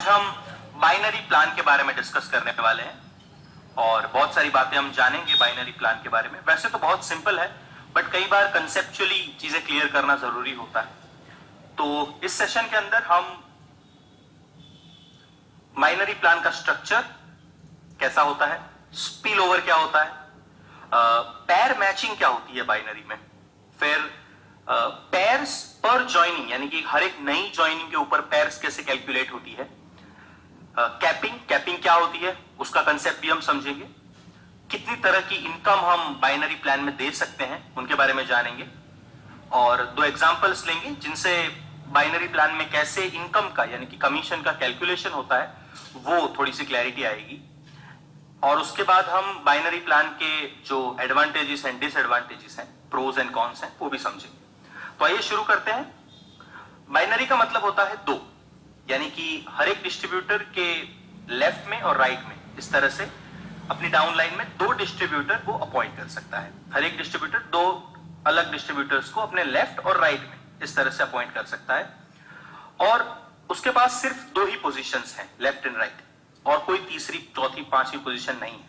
हम binary plan के बारे में डिस्कस करने वाले हैं और बहुत सारी बातें हम जानेंगे बाइनरी प्लान के बारे में। वैसे तो बहुत सिंपल है, बट कई बार कंसेप्चुअली चीजें क्लियर करना जरूरी होता है। तो इस सेशन के अंदर हम बाइनरी प्लान का स्ट्रक्चर कैसा होता है, स्पिल ओवर क्या होता है, पैर मैचिंग क्या होती है बाइनरी में, फिर पैर्स पर ज्वाइनिंग यानी कि हर एक नई ज्वाइनिंग के ऊपर पैर्स कैसे कैलकुलेट होती है, कैपिंग क्या होती है उसका कंसेप्ट भी हम समझेंगे, कितनी तरह की इनकम हम बाइनरी प्लान में दे सकते हैं उनके बारे में जानेंगे और दो एग्जांपल्स लेंगे जिनसे बाइनरी प्लान में कैसे इनकम का यानी कि कमीशन का कैलकुलेशन होता है वो थोड़ी सी क्लैरिटी आएगी। और उसके बाद हम बाइनरी प्लान के जो एडवांटेजेस एंड डिसएडवांटेजेस हैं, प्रोज एंड कॉन्स हैं, वो भी समझेंगे। तो आइए शुरू करते हैं। बाइनरी का मतलब होता है दो, यानी कि हर एक डिस्ट्रीब्यूटर के लेफ्ट में और राइट में इस तरह से अपनी डाउन लाइन में दो डिस्ट्रीब्यूटर को अपॉइंट कर सकता है। हर एक डिस्ट्रीब्यूटर दो अलग डिस्ट्रीब्यूटर्स को अपने लेफ्ट और राइट में इस तरह से अपॉइंट कर सकता है और उसके पास सिर्फ दो ही पोजीशंस हैं, लेफ्ट एंड राइट, और कोई तीसरी चौथी पांचवी पोजीशन नहीं है,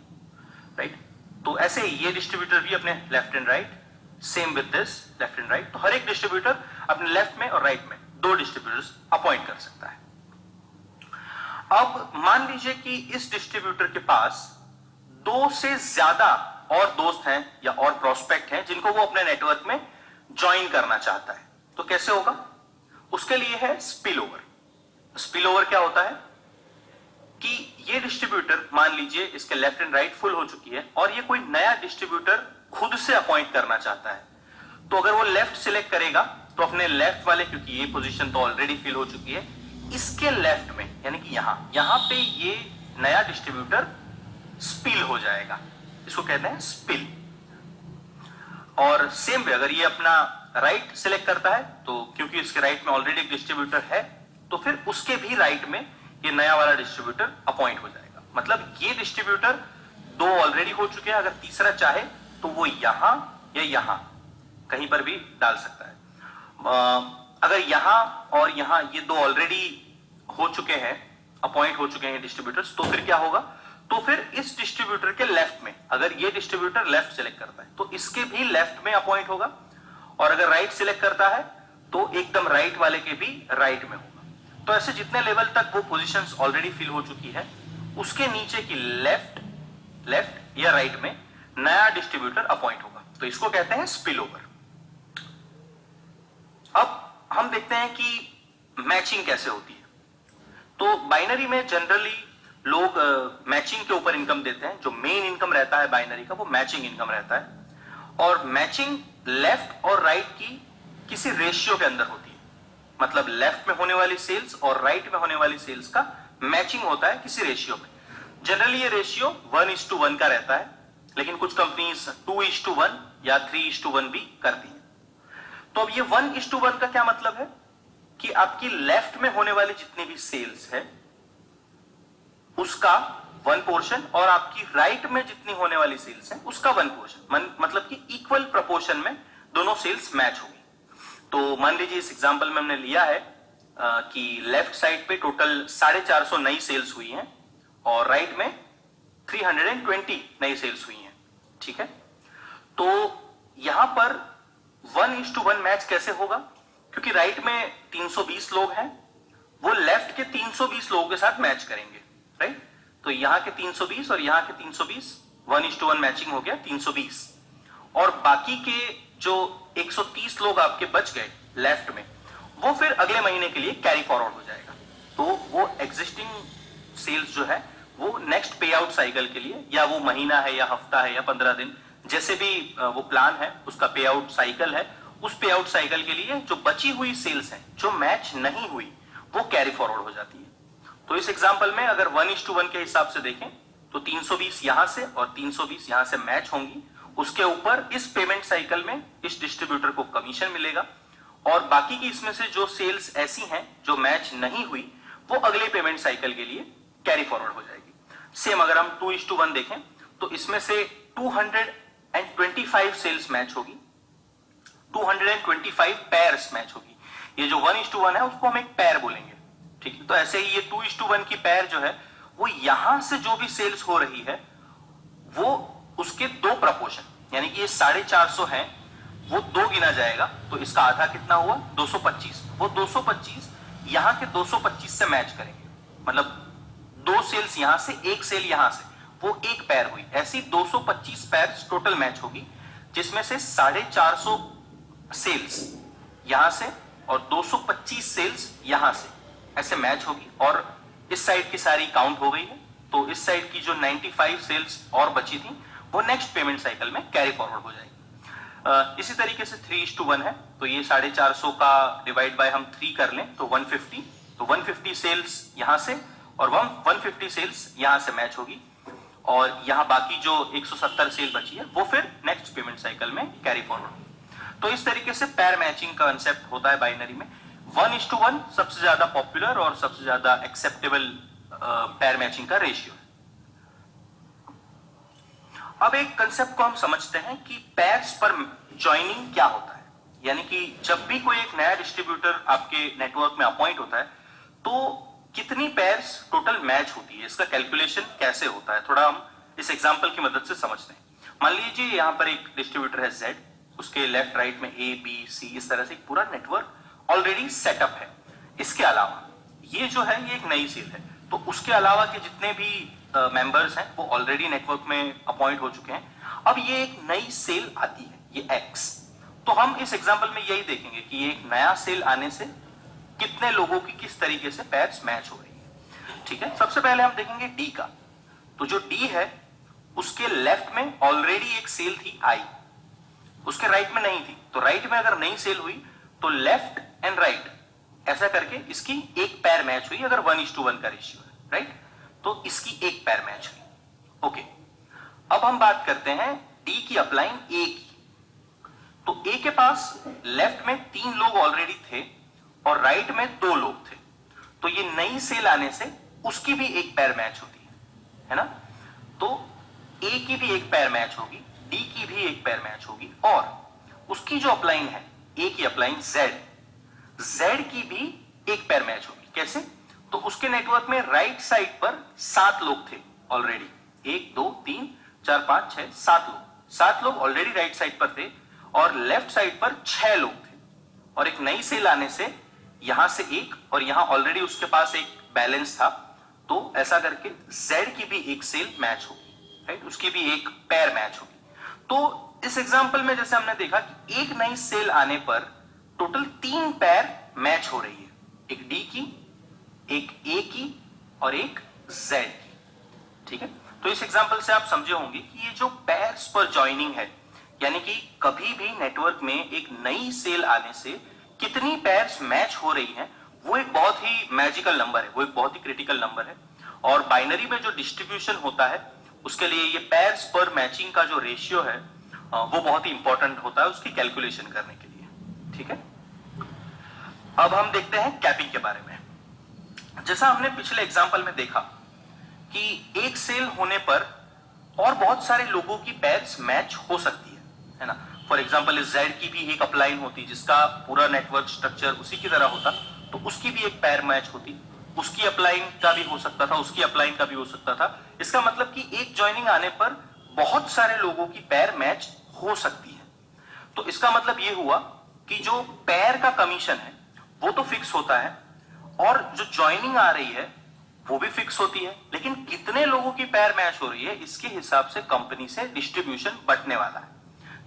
राइट। तो ऐसे ये डिस्ट्रीब्यूटर भी अपने left and right, same with this left and right. तो हर एक डिस्ट्रीब्यूटर अपने लेफ्ट में और राइट में दो डिस्ट्रीब्यूटर्स अपॉइंट कर सकता है। अब मान लीजिए कि इस डिस्ट्रीब्यूटर के पास दो से ज्यादा और दोस्त हैं या और प्रोस्पेक्ट हैं जिनको वो अपने नेटवर्क में ज्वाइन करना चाहता है। तो कैसे होगा, उसके लिए है स्पिल ओवर। स्पिल ओवर क्या होता है कि ये डिस्ट्रीब्यूटर मान लीजिए इसके लेफ्ट एंड राइट फुल हो चुकी है और ये कोई नया डिस्ट्रीब्यूटर खुद से अपॉइंट करना चाहता है। तो अगर वो लेफ्ट सिलेक्ट करेगा तो अपने लेफ्ट वाले, क्योंकि ये पोजीशन तो ऑलरेडी फिल हो चुकी है, इसके लेफ्ट में यानी कि यहां पे ये नया डिस्ट्रीब्यूटर स्पिल हो जाएगा, इसको कहते हैं स्पिल। और सेम वे अगर ये अपना राइट सिलेक्ट करता है तो क्योंकि इसके राइट में ऑलरेडी एक डिस्ट्रीब्यूटर है तो फिर उसके भी राइट में ये नया वाला डिस्ट्रीब्यूटर अपॉइंट हो जाएगा। मतलब ये डिस्ट्रीब्यूटर दो ऑलरेडी हो चुके हैं, अगर तीसरा चाहे तो वो यहां या यहां कहीं पर भी डाल सकता है। अगर यहां और यहां ये दो ऑलरेडी हो चुके हैं, अपॉइंट हो चुके हैं डिस्ट्रीब्यूटर्स, तो फिर क्या होगा, तो फिर इस डिस्ट्रीब्यूटर के लेफ्ट में अगर ये डिस्ट्रीब्यूटर लेफ्ट सिलेक्ट करता है तो इसके भी लेफ्ट में अपॉइंट होगा और अगर राइट सिलेक्ट करता है तो एकदम राइट वाले के भी राइट में होगा। तो ऐसे जितने लेवल तक वो पोजीशंस ऑलरेडी फिल हो चुकी है उसके नीचे की लेफ्ट या राइट में नया डिस्ट्रीब्यूटर अपॉइंट होगा। तो इसको कहते हैं स्पिल ओवर। अब हम देखते हैं कि मैचिंग कैसे होती है। तो बाइनरी में जनरली लोग मैचिंग के ऊपर इनकम देते हैं। जो मेन इनकम रहता है बाइनरी का वो मैचिंग इनकम रहता है और मैचिंग लेफ्ट और राइट की किसी रेशियो के अंदर होती है। मतलब लेफ्ट में होने वाली सेल्स और राइट में होने वाली सेल्स का मैचिंग होता है किसी रेशियो में। जनरली ये रेशियो 1:1 का रहता है, लेकिन कुछ कंपनीज 2:1 या 3:1 भी करती है। तो अब ये 1:1 का क्या मतलब है कि आपकी लेफ्ट में होने वाली जितनी भी सेल्स है उसका 1 पोर्शन और आपकी राइट में जितनी होने वाली सेल्स है उसका 1 पोर्शन, मतलब कि इक्वल प्रोपोर्शन में दोनों सेल्स मैच होगी। तो मान लीजिए इस एग्जांपल में हमने लिया है कि लेफ्ट साइड पे टोटल 450 नई सेल्स हुई हैं और राइट में 320 नई सेल्स हुई हैं, ठीक है। तो यहां पर 1:1 मैच कैसे होगा, क्योंकि राइट में 320 लोग हैं, वो लेफ्ट के 320 लोगों के साथ मैच करेंगे, राइट। तो यहां के 320 और यहां के 320 1:1 मैचिंग हो गया 320 और बाकी के जो 130 लोग आपके बच गए लेफ्ट में वो फिर अगले महीने के लिए कैरी फॉरवर्ड हो जाएगा। तो वो एग्जिस्टिंग सेल्स जो है वो नेक्स्ट पे आउट साइकिल के लिए, या वो महीना है या हफ्ता है या 15 दिन, जैसे भी वो प्लान है उसका पे आउट साइकिल है, उस पे आउट साइकिल के लिए जो बची हुई सेल्स है जो मैच नहीं हुई वो कैरी फॉरवर्ड हो जाती है। तो इस एग्जांपल में अगर 1:1 के हिसाब से देखें तो 320 यहां से और 320 यहां से मैच होंगी, उसके ऊपर इस पेमेंट साइकिल में इस डिस्ट्रीब्यूटर को कमीशन मिलेगा और बाकी की इसमें से जो सेल्स ऐसी हैं जो मैच नहीं हुई वो अगले पेमेंट साइकिल के लिए कैरी फॉरवर्ड हो जाएगी। सेम अगर हम 2:1 देखें तो इसमें से 225 सेल्स मैच होगी, 225 पेयर्स मैच होगी। ये जो 1:1 है उसको हम एक पेयर बोलेंगे, ठीक है, तो ऐसे ही ये 2:1 की पेयर जो है वो यहां से जो भी सेल्स हो रही है वो उसके 2 प्रपोर्शन, यानी कि ये 450 है वो 2 गिना जाएगा, तो इसका आधा कितना हुआ 225, वो 225 यहां के 225 से मैच करेंगे, मतलब 2 सेल्स यहां से, 1 सेल यहां से, वो एक पेयर हुई, ऐसी 225 पेयर टोटल मैच होगी, जिसमें से 450 सेल्स यहां से और 225 सेल्स यहां से ऐसे मैच होगी, और इस साइड की सारी काउंट हो गई है, तो इस साइड की जो 95 सेल्स और बची थी वो नेक्स्ट पेमेंट साइकिल में कैरी फॉरवर्ड हो जाएगी। इसी तरीके से 3:1 है, तो ये 450 का डिवाइड बाय हम 3 कर लें तो 150, तो 150 सेल्स यहां से और 150 सेल्स यहां से मैच होगी, और यहां बाकी जो 170 सेल बची है वो फिर नेक्स्ट पेमेंट साइकिल में कैरी फॉरवर्ड। तो इस तरीके से पेयर मैचिंग का कंसेप्ट होता है बाइनरी में। 1:1 सबसे ज्यादा पॉपुलर और सबसे ज्यादा एक्सेप्टेबल पेयर मैचिंग का रेशियो है। अब एक कंसेप्ट को हम समझते हैं कि पेयर्स पर ज्वाइनिंग क्या होता है, यानी कि जब भी कोई एक नया डिस्ट्रीब्यूटर आपके नेटवर्क में अपॉइंट होता है तो कितनी पेयर्स टोटल मैच होती है, इसका कैलकुलेशन कैसे होता है, थोड़ा हम इस एग्जांपल की मदद से समझते हैं। मान लीजिए यहां पर एक डिस्ट्रीब्यूटर है Z, उसके लेफ्ट राइट में A B C इस तरह से पूरा नेटवर्क ऑलरेडी सेटअप है। इसके अलावा ये जो है ये एक नई सेल है, तो उसके अलावा के जितने भी मेंबर्स हैं वो ऑलरेडी नेटवर्क में अपॉइंट हो चुके हैं। अब ये एक नई सेल आती है, ये X, तो हम इस एग्जांपल में यही देखेंगे कि एक नया सेल आने से कितने लोगों की किस तरीके से पेयर्स मैच हो रही है। ठीक है, सबसे पहले हम देखेंगे D का, तो जो D है उसके लेफ्ट में ऑलरेडी एक सेल थी I, उसके राइट में नहीं थी, तो राइट में अगर नई सेल हुई तो लेफ्ट एंड राइट ऐसा करके इसकी एक पेयर मैच हुई, अगर 1:1 का रेशियो है, राइट, तो इसकी एक पेयर मैच हुई। ओके, अब हम बात करते हैं D की अपलाइन A की, तो A के पास लेफ्ट में 3 लोग ऑलरेडी थे और राइट में 2 लोग थे, तो ये नई सेल आने से उसकी भी एक पेयर मैच होती है ना, तो A की भी एक पेयर मैच होगी, D की भी एक पेयर मैच होगी, और उसकी जो अपलाइन है A की अपलाइन Z की भी एक पेयर मैच होगी। कैसे? तो उसके नेटवर्क में राइट साइड पर 7 लोग थे ऑलरेडी, 1 2 3 4 5 6 7 लोग ऑलरेडी राइट साइड पर थे, और लेफ्ट साइड पर 6 लोग थे, और एक नई सेल आने से यहां से एक, और यहां ऑलरेडी उसके पास एक बैलेंस था, तो ऐसा करके Z की भी एक सेल मैच होगी, राइट, उसकी भी एक पेयर मैच होगी। तो इस एग्जांपल में जैसे हमने देखा कि एक नई सेल आने पर टोटल 3 पेयर मैच हो रही है, एक D की, एक A की और एक Z की। ठीक है, तो इस एग्जांपल से आप समझे होंगे कि ये जो पेयर्स पर ज्वाइनिंग है, यानी कि कभी भी नेटवर्क में एक नई सेल आने से कितनी पेयर्स मैच हो रही हैं, वो एक बहुत ही मैजिकल नंबर है, वो एक बहुत ही क्रिटिकल नंबर है, और बाइनरी में जो डिस्ट्रीब्यूशन होता है उसके लिए ये पेयर्स पर मैचिंग का जो रेशियो है वो बहुत ही इंपॉर्टेंट होता है उसकी कैलकुलेशन करने के लिए। ठीक है, अब हम देखते हैं कैपिंग के बारे में। जैसा हमने पिछले एग्जांपल में देखा कि एक सेल होने पर और बहुत सारे लोगों की पेयर्स मैच हो सकती है ना। फॉर एग्जांपल इस Z की भी एक अपलाइन होती जिसका पूरा नेटवर्क स्ट्रक्चर उसी की तरह होता, तो उसकी भी एक पेयर मैच होती, उसकी अपलाइन का भी हो सकता था, उसकी अपलाइन का भी हो सकता था। इसका मतलब कि एक ज्वाइनिंग आने पर बहुत सारे लोगों की पेयर मैच हो सकती है। तो इसका मतलब यह हुआ कि जो पेयर का कमीशन है वो तो फिक्स होता है, और जो ज्वाइनिंग आ रही है वो भी फिक्स होती है, लेकिन कितने लोगों की पेयर मैच हो रही है इसके हिसाब से कंपनी से डिस्ट्रीब्यूशन बंटने वाला है।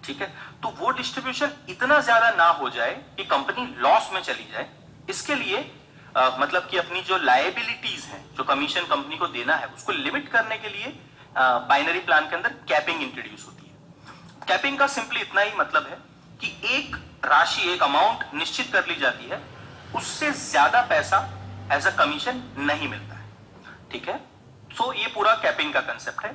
ठीक है, तो वो डिस्ट्रीब्यूशन इतना ज्यादा ना हो जाए कि कंपनी लॉस में चली जाए, इसके लिए मतलब कि अपनी जो लायबिलिटीज हैं, जो कमीशन कंपनी को देना है, उसको लिमिट करने के लिए बाइनरी प्लान के अंदर कैपिंग इंट्रोड्यूस होती है। कैपिंग का सिंपली इतना ही मतलब है कि एक राशि, एक अमाउंट निश्चित कर ली जाती है, उससे ज्यादा पैसा एज अ कमीशन नहीं मिलता है। ठीक है, सो ये पूरा कैपिंग का कंसेप्ट है।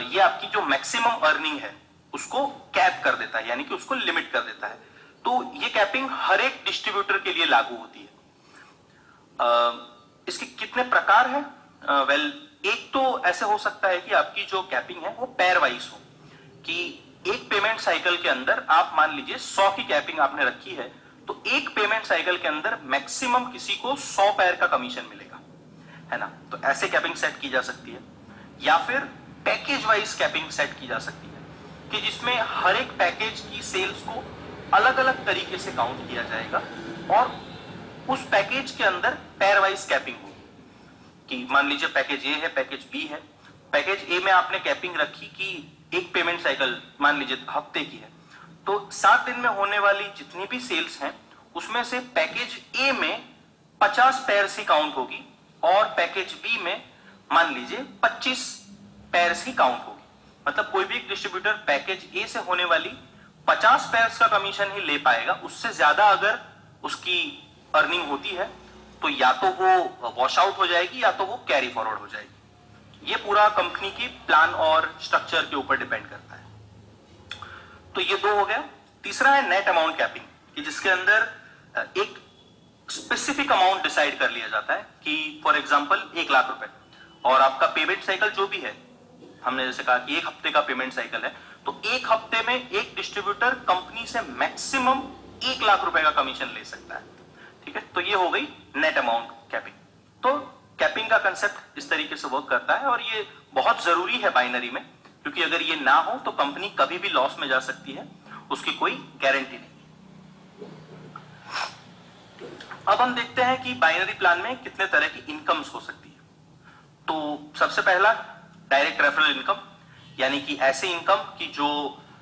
ये आपकी जो मैक्सिमम अर्निंग है उसको कैप कर देता है, यानी कि उसको लिमिट कर देता है। तो ये कैपिंग हर एक डिस्ट्रीब्यूटर के लिए लागू होती है। इसके कितने प्रकार हैं? एक तो ऐसे हो सकता है कि आपकी जो कैपिंग है वो पेयर वाइज हो, कि एक पेमेंट साइकिल के अंदर आप मान लीजिए 100 की कैपिंग आपने रखी है, तो एक पेमेंट साइकिल के अंदर मैक्सिमम किसी को 100 पैर का कमीशन मिलेगा, है ना। तो ऐसे कैपिंग सेट की जा सकती है, या फिर पैकेज वाइज कैपिंग सेट की जा सकती है कि जिसमें हर एक पैकेज की सेल्स को अलग अलग तरीके से काउंट किया जाएगा और उस पैकेज के अंदर पैर वाइज कैपिंग होगी। कि मान लीजिए पैकेज ए है, पैकेज बी है। पैकेज ए में आपने कैपिंग रखी कि एक पेमेंट साइकिल मान लीजिए हफ्ते की है, तो 7 दिन में होने वाली जितनी भी सेल्स हैं उसमें से पैकेज ए में 50 पैर्स ही काउंट होगी और पैकेज बी में मान लीजिए 25 पैर्स ही काउंट होगी। मतलब कोई भी एक डिस्ट्रीब्यूटर पैकेज ए से होने वाली 50 पैर्स का कमीशन ही ले पाएगा। उससे ज्यादा अगर उसकी अर्निंग होती है तो या तो वो वॉश आउट हो जाएगी या तो वो कैरी फॉरवर्ड हो जाएगी। ये पूरा कंपनी की प्लान और स्ट्रक्चर के ऊपर डिपेंड करता है। तो ये 2 हो गया। तीसरा है नेट अमाउंट कैपिंग, कि जिसके अंदर एक स्पेसिफिक अमाउंट डिसाइड कर लिया जाता है कि फॉर एग्जांपल 1 लाख रुपए, और आपका पेमेंट साइकिल जो भी है, हमने जैसे कहा कि 1 हफ्ते का पेमेंट साइकिल है, तो 1 हफ्ते में एक डिस्ट्रीब्यूटर कंपनी से मैक्सिमम 1 लाख रुपए का कमीशन ले सकता है। ठीक है, तो ये हो गई नेट अमाउंट कैपिंग। तो कैपिंग का कंसेप्ट इस तरीके से वर्क करता है और ये बहुत जरूरी है बाइनरी में, क्योंकि अगर ये ना हो तो कंपनी कभी भी लॉस में जा सकती है, उसकी कोई गारंटी नहीं। अब हम देखते हैं कि बाइनरी प्लान में कितने तरह की इनकम्स हो सकती है। तो सबसे पहला डायरेक्ट रेफरल इनकम, यानी कि ऐसे इनकम की जो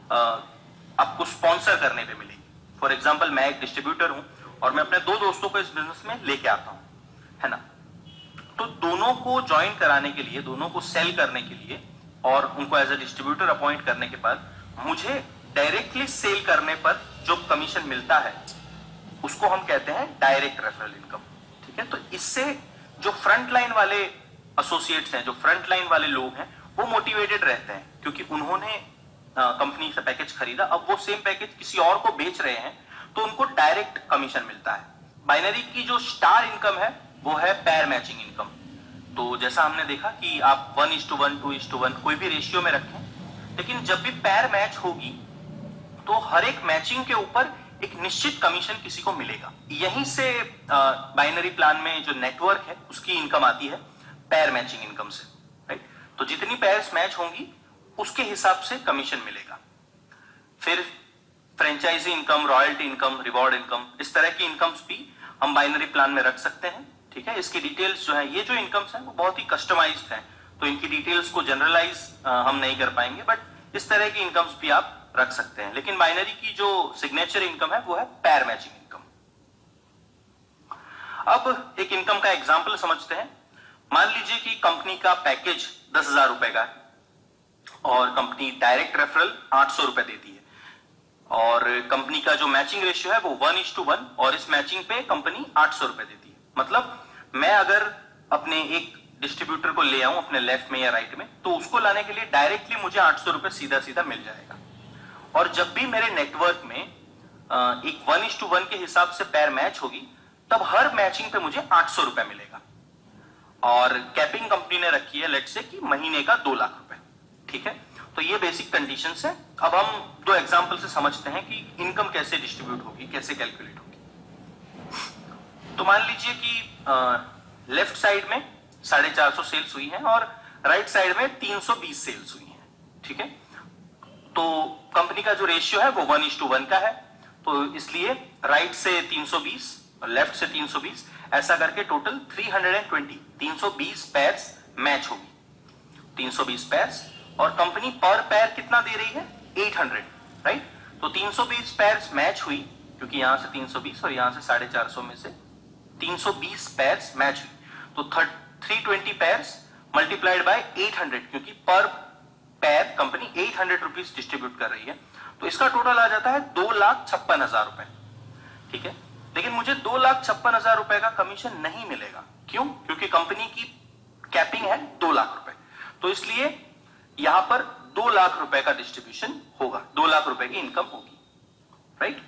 आपको स्पॉन्सर करने पे मिलेगी। फॉर एग्जांपल मैं एक डिस्ट्रीब्यूटर हूं और मैं अपने 2 दोस्तों को इस बिजनेस में लेके आता हूं, है ना। तो दोनों को ज्वाइन कराने के लिए, दोनों को सेल करने के लिए और उनको एज ए डिस्ट्रीब्यूटर अपॉइंट करने के बाद मुझे डायरेक्टली सेल करने पर जो कमीशन मिलता है उसको हम कहते हैं डायरेक्ट रेफरल इनकम। ठीक है, तो इससे जो फ्रंट लाइन वाले एसोसिएट्स हैं, जो फ्रंट लाइन वाले लोग हैं, वो मोटिवेटेड रहते हैं क्योंकि उन्होंने कंपनी से पैकेज खरीदा, अब वो सेम पैकेज किसी और को बेच रहे हैं तो उनको डायरेक्ट कमीशन मिलता है। बाइनरी की जो स्टार इनकम है वो है पैर मैचिंग इनकम। तो जैसा हमने देखा कि आप 1:1, 2:1 कोई भी रेशियो में रखें, लेकिन जब भी पैर मैच होगी तो हर एक मैचिंग के ऊपर एक निश्चित कमीशन किसी को मिलेगा। यहीं से बाइनरी प्लान में जो नेटवर्क है उसकी इनकम आती है पैर मैचिंग इनकम से, राइट। तो जितनी पैर्स मैच होंगी उसके हिसाब से कमीशन मिलेगा। फिर franchisee income, royalty income, reward income, इस तरह की इनकम्स भी हम बाइनरी प्लान में रख सकते हैं। ठीक है, इसकी डिटेल्स जो है, ये जो इनकम्स हैं वो बहुत ही कस्टमाइज्ड हैं, तो इनकी डिटेल्स को जनरलाइज हम नहीं कर पाएंगे, बट इस तरह की इनकम्स भी आप रख सकते हैं। लेकिन बाइनरी की जो सिग्नेचर इनकम है वो है पैर मैचिंग इनकम। अब एक इनकम का एग्जांपल समझते हैं। मान लीजिए कि कंपनी का पैकेज 10,000 रुपए का है और कंपनी डायरेक्ट रेफरल 800 रुपए देती है और कंपनी का जो मैचिंग रेशियो है वो 1:1 और इस मैचिंग पे कंपनी 800 रुपए देती है। मतलब मैं अगर अपने एक डिस्ट्रीब्यूटर को ले आऊं अपने लेफ्ट में या राइट में, तो उसको लाने के लिए डायरेक्टली मुझे 800 रुपए सीधा सीधा मिल जाएगा। और जब भी मेरे नेटवर्क में एक 1:1 के हिसाब से पैर मैच होगी तब हर मैचिंग पे मुझे 800 रुपए मिलेगा। और कैपिंग कंपनी ने रखी है लेट्स से कि महीने का 2 लाख रुपए। ठीक है, तो ये बेसिक कंडीशंस है। अब हम 2 एग्जांपल से समझते हैं कि इनकम कैसे डिस्ट्रीब्यूट होगी, कैसे कैलकुलेट होगी। तो मान लीजिए कि लेफ्ट साइड में 450 सेल्स हुई हैं और राइट साइड में 320 सेल्स हुई हैं। ठीक है, तो कंपनी का जो रेशियो है वो 1:1 का है, तो इसलिए राइट से 320 और लेफ्ट से 320, ऐसा करके टोटल 320 पैर्स मैच होगी। 320 पैर्स, और कंपनी पर पैर कितना दे रही है, 800, राइट। तो 320 पैर्स मैच हुई क्योंकि यहां से 320 और यहां से 450 में से 320 पैर्स मैच हुई, तो 320 पैर्स मल्टीप्लाइड बाय 800, क्योंकि पर पैर कंपनी 800 रुपीज डिस्ट्रीब्यूट कर रही है, तो इसका टोटल आ जाता है 2,56,000 रुपए। ठीक है, लेकिन मुझे 2,56,000 रुपए का कमीशन नहीं मिलेगा। क्यों? क्योंकि कंपनी की कैपिंग है 2 लाख रुपए, तो इसलिए यहां पर 2 लाख रुपए का डिस्ट्रीब्यूशन होगा, 2 लाख रुपए की इनकम होगी, राइट।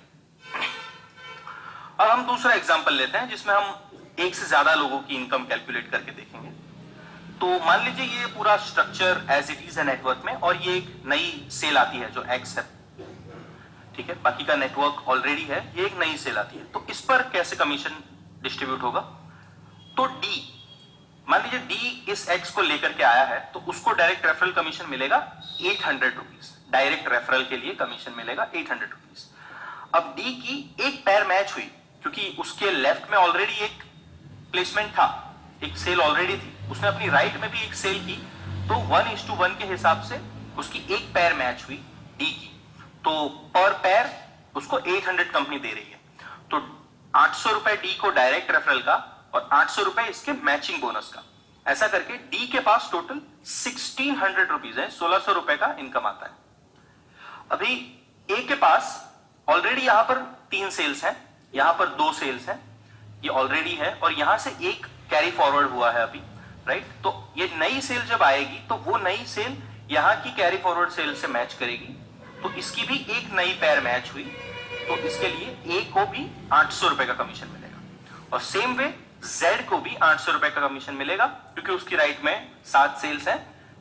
अब हम दूसरा एग्जांपल लेते हैं जिसमें हम एक से ज्यादा लोगों की इनकम कैलकुलेट करके देखेंगे। तो मान लीजिए ये पूरा स्ट्रक्चर एज इट इज है नेटवर्क में, और ये एक नई सेल आती है जो एक्स है। ठीक ठीक है, बाकी का नेटवर्क ऑलरेडी है, ये एक नई सेल आती है, तो इस पर कैसे कमीशन डिस्ट्रीब्यूट होगा? तो डी, मान लीजिए डी इस एक्स को लेकर के आया है, तो उसको डायरेक्ट रेफरल कमीशन मिलेगा 800 रुपीज, डायरेक्ट रेफरल के लिए कमीशन मिलेगा 800 रुपीज। अब डी की एक पैर मैच हुई, क्योंकि उसके लेफ्ट में ऑलरेडी एक प्लेसमेंट था, एक सेल ऑलरेडी थी, उसने अपनी राइट में भी एक सेल की, तो 1:1 के हिसाब से उसकी एक पैर मैच हुई डी की, तो पर पैर उसको 800 कंपनी दे रही है, तो 800 रुपए डी को डायरेक्ट रेफरल का और 800 रुपए इसके मैचिंग बोनस का, ऐसा करके डी के पास टोटल 1600 रुपीज है, 1600 रुपए का इनकम आता है। अभी ए के पास ऑलरेडी यहां पर 3 सेल्स हैं, यहां पर 2 सेल्स हैं, ये ऑलरेडी है, और यहां से एक कैरी फॉरवर्ड हुआ है अभी, राइट? तो ये नई सेल जब आएगी तो वो नई सेल यहां की कैरी फॉरवर्ड सेल से मैच करेगी, तो इसकी भी एक नई पैर मैच हुई, तो इसके लिए ए को भी 800 रुपए का कमीशन मिलेगा, और सेम वे जेड को भी 800 रुपए का कमीशन मिलेगा, क्योंकि उसकी राइट में 7 सेल्स हैं,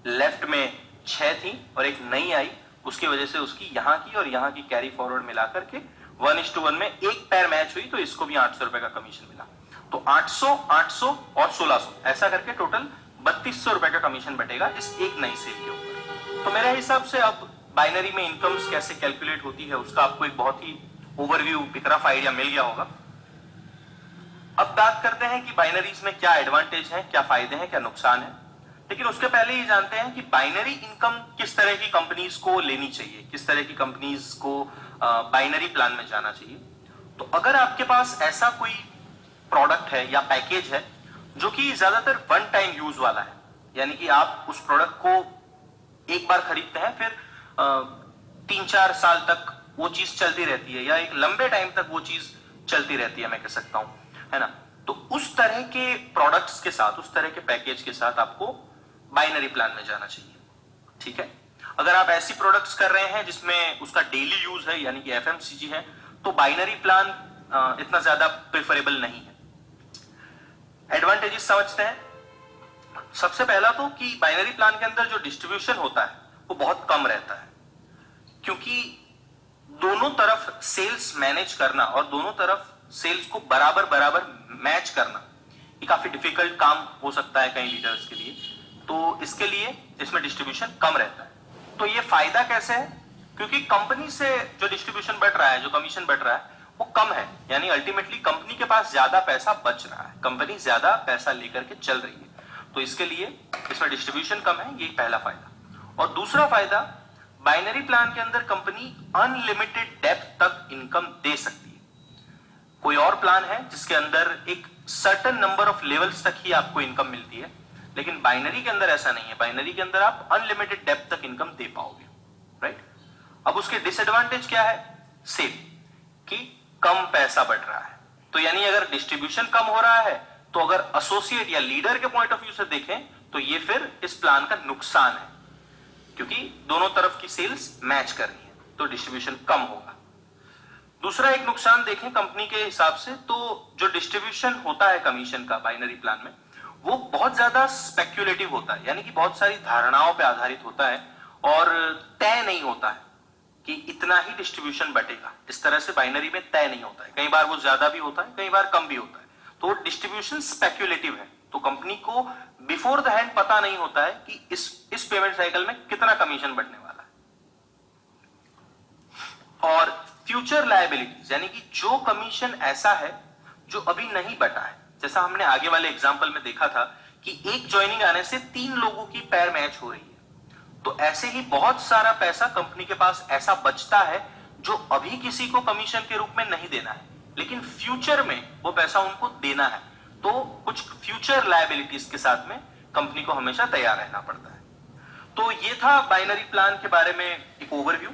लेफ्ट में 6 थी और एक नई आई, उसकी वजह से उसकी यहां की और यहां की कैरी फॉरवर्ड मिलाकर के 1:1 में एक पैर मैच हुई, तो इसको भी 800 रुपए का कमीशन मिला, तो 800, 800 और 1600, ऐसा करके टोटल 3200 रुपए का कमीशन बटेगा इस एक नई सेल के ऊपर। तो मेरे हिसाब से अब बाइनरी में इनकम्स कैसे कैलकुलेट होती है उसका आपको एक बहुत ही ओवरव्यू, पिक रफ आइडिया मिल गया होगा। अब बात करते हैं कि बाइनरीज में क्या एडवांटेज है, क्या फायदे हैं, क्या नुकसान है, लेकिन उसके पहले ये जानते हैं कि बाइनरी इनकम किस तरह की कंपनीज को लेनी चाहिए, किस तरह की कंपनीज को बाइनरी प्लान में जाना चाहिए। तो अगर आपके पास ऐसा कोई प्रोडक्ट है या पैकेज है जो कि ज्यादातर वन टाइम यूज वाला है, यानी कि आप उस प्रोडक्ट को एक बार खरीदते हैं, फिर 3-4 साल तक वो चीज चलती रहती है, या एक लंबे टाइम तक वो चीज चलती रहती है, मैं कह सकता हूं, है ना? तो उस तरह के प्रोडक्ट्स के साथ, उस तरह के पैकेज के साथ आपको बाइनरी प्लान में जाना चाहिए, ठीक है? अगर आप ऐसी प्रोडक्ट्स कर रहे हैं जिसमें उसका डेली यूज है, यानी कि एफएमसीजी है, तो बाइनरी प्लान इतना ज्यादा प्रेफरेबल नहीं है। एडवांटेजेस समझते हैं। सबसे पहला तो कि बाइनरी प्लान के अंदर जो डिस्ट्रीब्यूशन होता है वो बहुत कम रहता है, क्योंकि दोनों तरफ सेल्स मैनेज करना और दोनों तरफ सेल्स को बराबर बराबर मैच करना ये काफी डिफिकल्ट काम हो सकता है कई लीडर्स के लिए, तो इसके लिए इसमें डिस्ट्रीब्यूशन कम रहता है। तो ये फायदा कैसे है? क्योंकि कंपनी से जो डिस्ट्रीब्यूशन बढ़ रहा है, जो कमीशन बढ़ रहा है, वो कम है, यानी अल्टीमेटली कंपनी के पास ज्यादा पैसा बच रहा है, कंपनी ज्यादा पैसा लेकर के चल रही है, तो इसके लिए इसमें डिस्ट्रीब्यूशन कम है, ये पहला फायदा। और दूसरा फायदा, बाइनरी प्लान के अंदर कंपनी अनलिमिटेड डेप्थ तक इनकम दे सकती है। कोई और प्लान है जिसके अंदर एक सर्टेन नंबर ऑफ लेवल्स तक ही आपको इनकम मिलती है, लेकिन बाइनरी के अंदर ऐसा नहीं है। बाइनरी के अंदर आप अनलिमिटेड डेप्थ तक इनकम दे पाओगे, राइट? अब उसके डिसएडवांटेज क्या है? सेम, कि कम पैसा बढ़ रहा है, तो यानी अगर डिस्ट्रीब्यूशन कम हो रहा है, तो अगर एसोसिएट या लीडर के पॉइंट ऑफ व्यू से देखें तो ये फिर इस प्लान का नुकसान है, क्योंकि दोनों तरफ की सेल्स मैच कर रही है, तो डिस्ट्रीब्यूशन कम होगा। दूसरा एक नुकसान देखें कंपनी के हिसाब से, तो जो डिस्ट्रीब्यूशन होता है कमीशन का बाइनरी प्लान में, वो बहुत ज्यादा स्पेक्युलेटिव होता है, यानी कि बहुत सारी धारणाओं पे आधारित होता है और तय नहीं होता है कि इतना ही डिस्ट्रीब्यूशन बटेगा। इस तरह से बाइनरी में तय नहीं होता है, कई बार वो ज्यादा भी होता है, कई बार कम भी होता है, तो डिस्ट्रीब्यूशन स्पेक्युलेटिव है, तो कंपनी को बिफोर द हैंड पता नहीं होता है कि इस पेमेंट साइकिल में कितना कमीशन बढ़ने वाला है। और फ्यूचर लायबिलिटीज, यानी कि जो कमीशन ऐसा है जो अभी नहीं बटा है, जैसा हमने आगे वाले एग्जांपल में देखा था कि एक ज्वाइनिंग आने से 3 लोगों की पैर मैच हो रही है, तो ऐसे ही बहुत सारा पैसा कंपनी के पास ऐसा बचता है जो अभी किसी को कमीशन के रूप में नहीं देना है, लेकिन फ्यूचर में वो पैसा उनको देना है, तो कुछ फ्यूचर लायबिलिटीज के साथ में कंपनी को हमेशा तैयार रहना पड़ता है। तो ये था बाइनरी प्लान के बारे में एक ओवरव्यू।